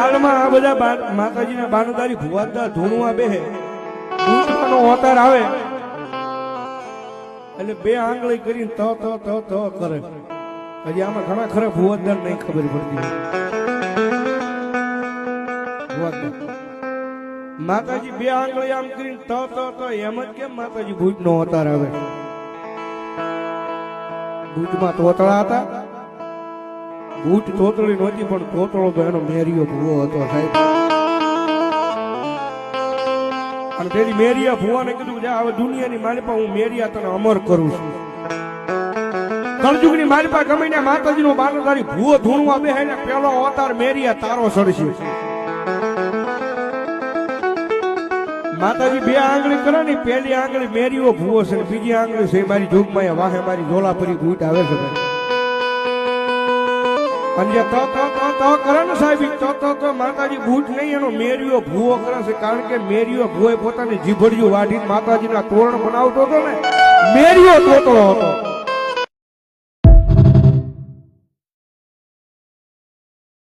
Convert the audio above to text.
હાલમાં આ બધા માતાજીના બાનુદારી ભુવાદા ધૂણવા બેહે ભૂતનો અવતાર આવે એટલે બે આંગળી કરીને ત કરે હજી આમાં ઘણા ખરા ભુવાદદાર નહીં ખબર પડતી ભુવાદદાર માતાજી બે આંગળી આમ કરીને ત એમ જ કેમ માતાજી ભૂતનો અવતાર આવે ભૂતમાં તોતળા હતા ભૂત તોતળી નહોતી પણ તોતળો તો એનો મેરિયો ભૂવો હતો સાહેબ અને તેની મેરિયા ભૂવાને કીધું કે હવે દુનિયાની માલિપા હું મેરિયા તને અમર કરું છું કળજુગની માલિપા ગમે ને માતાજીનો બાનોદારી ભૂવો ધૂણવા બેહે ને પેલો અવતાર મેરિયા તારો સડશે માતાજી બે આંગળી કરે ને પેલી આંગળી મેરીઓ ભૂવો છે બીજી આંગળી છે મારી જોગમાં વાહે મારી ઝોલાપરી ભૂત આવે છે અને જે તો કરે ને સાહેબ તો માતાજી ભૂત નહીં એનો મેરીઓ ભૂવો કરે છે કારણ કે મેરીઓ ભૂવો પોતાની જીભડિયું વાઢીને માતાજીના તોરણ બનાવતો હતો ને મેરીઓ તોતળો હતો